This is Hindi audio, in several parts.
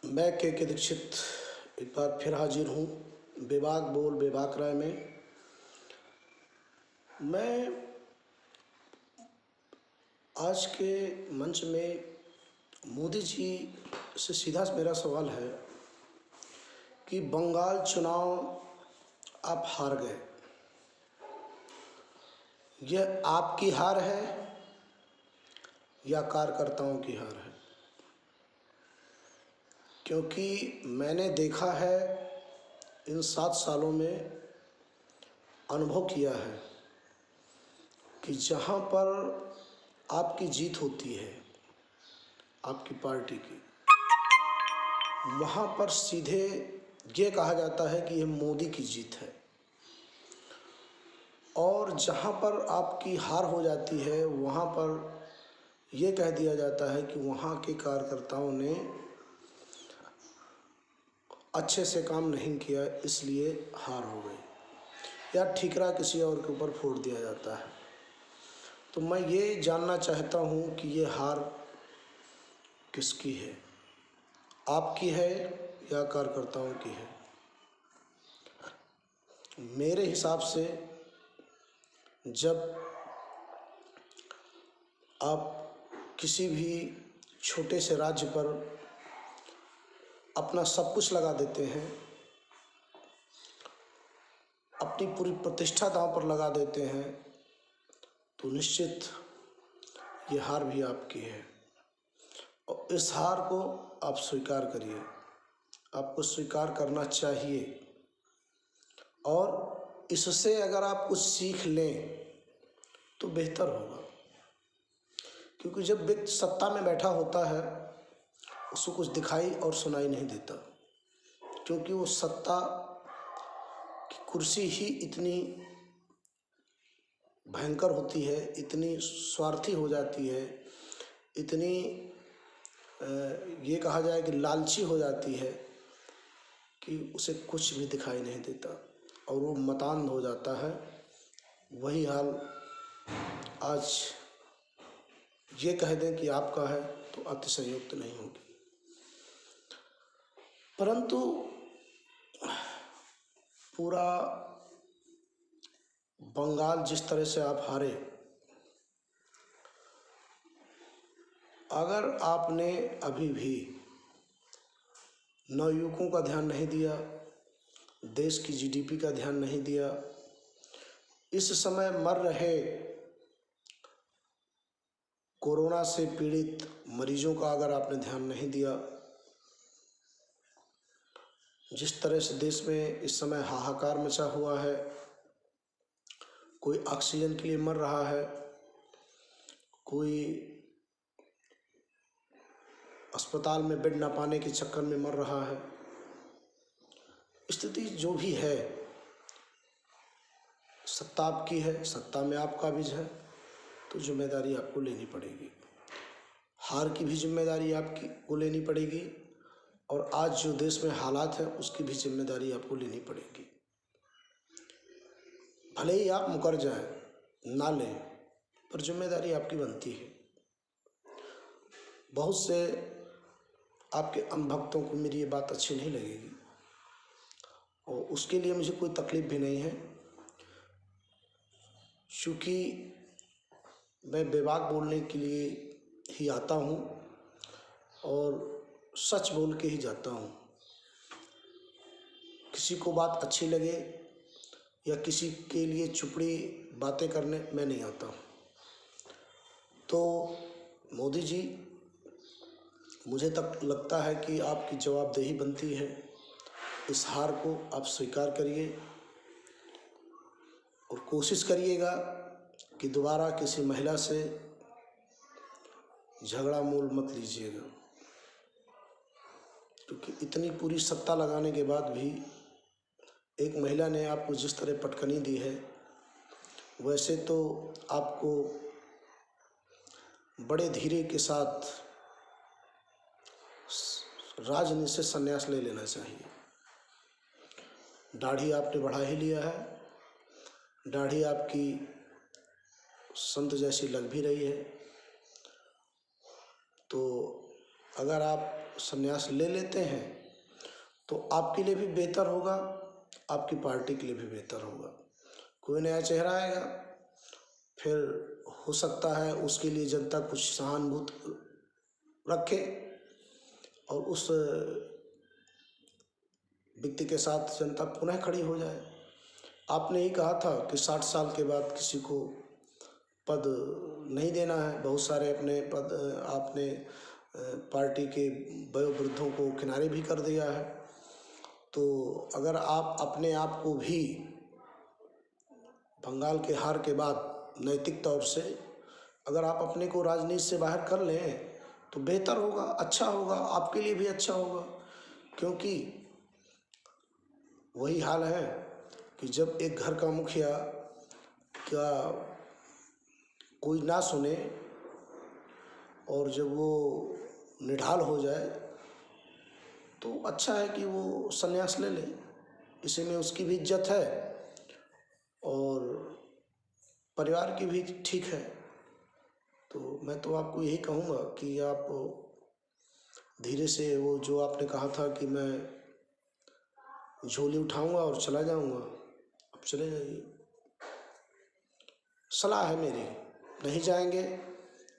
मैं के दीक्षित एक बार फिर हाजिर हूँ बेबाक बोल बेबाक राय में। मैं आज के मंच में मोदी जी से सीधा मेरा सवाल है कि बंगाल चुनाव आप हार गए, यह आपकी हार है या कार्यकर्ताओं की हार है? क्योंकि मैंने देखा है, इन 7 सालों में अनुभव किया है कि जहाँ पर आपकी जीत होती है आपकी पार्टी की, वहाँ पर सीधे ये कहा जाता है कि यह मोदी की जीत है, और जहाँ पर आपकी हार हो जाती है वहाँ पर यह कह दिया जाता है कि वहाँ के कार्यकर्ताओं ने अच्छे से काम नहीं किया इसलिए हार हो गई, या ठीकरा किसी और के ऊपर फोड़ दिया जाता है। तो मैं ये जानना चाहता हूँ कि ये हार किसकी है, आपकी है या कार्यकर्ताओं की है? मेरे हिसाब से जब आप किसी भी छोटे से राज्य पर अपना सब कुछ लगा देते हैं, अपनी पूरी प्रतिष्ठा दांव पर लगा देते हैं, तो निश्चित ये हार भी आपकी है। और इस हार को आप स्वीकार करिए, आपको स्वीकार करना चाहिए। और इससे अगर आप कुछ सीख लें तो बेहतर होगा, क्योंकि जब व्यक्ति सत्ता में बैठा होता है उसको कुछ दिखाई और सुनाई नहीं देता, क्योंकि वो सत्ता की कुर्सी ही इतनी भयंकर होती है, इतनी स्वार्थी हो जाती है, इतनी ये कहा जाए कि लालची हो जाती है कि उसे कुछ भी दिखाई नहीं देता और वो मतान्ध हो जाता है। वही हाल आज ये कह दें कि आपका है तो अतिशयोक्त नहीं होगी। परंतु पूरा बंगाल जिस तरह से आप हारे, अगर आपने अभी भी नवयुवकों का ध्यान नहीं दिया, देश की जीडीपी का ध्यान नहीं दिया, इस समय मर रहे कोरोना से पीड़ित मरीजों का अगर आपने ध्यान नहीं दिया, जिस तरह से देश में इस समय हाहाकार मचा हुआ है, कोई ऑक्सीजन के लिए मर रहा है, कोई अस्पताल में बेड ना पाने के चक्कर में मर रहा है, स्थिति जो भी है, सत्ता आपकी है, सत्ता में आप काबिज है, तो जिम्मेदारी आपको लेनी पड़ेगी। हार की भी जिम्मेदारी आपकी को लेनी पड़ेगी, और आज जो देश में हालात है उसकी भी जिम्मेदारी आपको लेनी पड़ेगी। भले ही आप मुकर जाएं, ना लें, पर जिम्मेदारी आपकी बनती है। बहुत से आपके अंधभक्तों को मेरी ये बात अच्छी नहीं लगेगी, और उसके लिए मुझे कोई तकलीफ भी नहीं है, क्योंकि मैं बेबाक बोलने के लिए ही आता हूँ और सच बोल के ही जाता हूँ। किसी को बात अच्छी लगे या किसी के लिए चुपड़ी बातें करने मैं नहीं आता हूँ। तो मोदी जी, मुझे तक लगता है कि आपकी जवाबदेही बनती है, इस हार को आप स्वीकार करिए और कोशिश करिएगा कि दोबारा किसी महिला से झगड़ा मोल मत लीजिएगा, क्योंकि इतनी पूरी सत्ता लगाने के बाद भी एक महिला ने आपको जिस तरह पटकनी दी है, वैसे तो आपको बड़े धीरे के साथ राजनीति से संन्यास ले लेना चाहिए। दाढ़ी आपने बढ़ा ही लिया है, दाढ़ी आपकी संत जैसी लग भी रही है, तो अगर आप संन्यास ले लेते हैं तो आपके लिए भी बेहतर होगा, आपकी पार्टी के लिए भी बेहतर होगा। कोई नया चेहरा आएगा, फिर हो सकता है उसके लिए जनता कुछ सहानुभूति रखे और उस व्यक्ति के साथ जनता पुनः खड़ी हो जाए। आपने ही कहा था कि 60 साल के बाद किसी को पद नहीं देना है। बहुत सारे अपने पद आपने पार्टी के वयोवृद्धों को किनारे भी कर दिया है। तो अगर आप अपने आप को भी बंगाल के हार के बाद नैतिक तौर से अगर आप अपने को राजनीति से बाहर कर लें तो बेहतर होगा, अच्छा होगा, आपके लिए भी अच्छा होगा। क्योंकि वही हाल है कि जब एक घर का मुखिया का कोई ना सुने और जब वो निढाल हो जाए तो अच्छा है कि वो संन्यास ले ले। इसी में उसकी भी इज्जत है और परिवार की भी ठीक है। तो मैं तो आपको यही कहूँगा कि आप धीरे से वो जो आपने कहा था कि मैं झोली उठाऊंगा और चला जाऊंगा, अब चले जाइए। सलाह है मेरी, नहीं जाएंगे,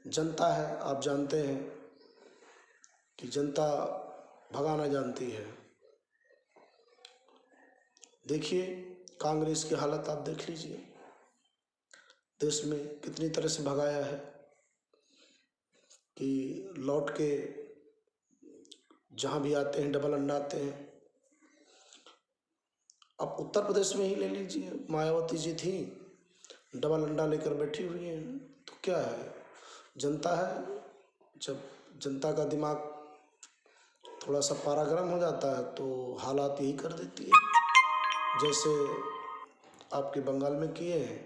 जनता है, आप जानते हैं कि जनता भगाना जानती है। देखिए कांग्रेस की हालत आप देख लीजिए, देश में कितनी तरह से भगाया है कि लौट के जहाँ भी आते हैं डबल अंडा आते हैं। अब उत्तर प्रदेश में ही ले लीजिए, मायावती जी थी, डबल अंडा लेकर बैठी हुई हैं। तो क्या है, जनता है, जब जनता का दिमाग थोड़ा सा पारा गर्म हो जाता है तो हालात यही कर देती है जैसे आपके बंगाल में किए हैं।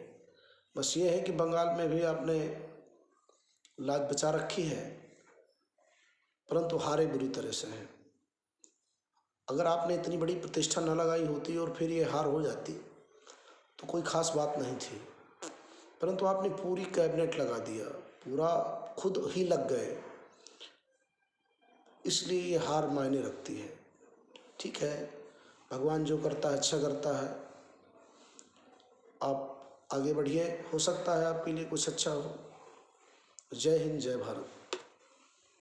बस ये है कि बंगाल में भी आपने लाज बचा रखी है, परंतु हारे बुरी तरह से हैं। अगर आपने इतनी बड़ी प्रतिष्ठा न लगाई होती और फिर ये हार हो जाती तो कोई ख़ास बात नहीं थी, परंतु आपने पूरी कैबिनेट लगा दिया, पूरा खुद ही लग गए, इसलिए ये हार मायने रखती है। ठीक है, भगवान जो करता है अच्छा करता है, आप आगे बढ़िए, हो सकता है आपके लिए कुछ अच्छा हो। जय हिंद, जय भारत।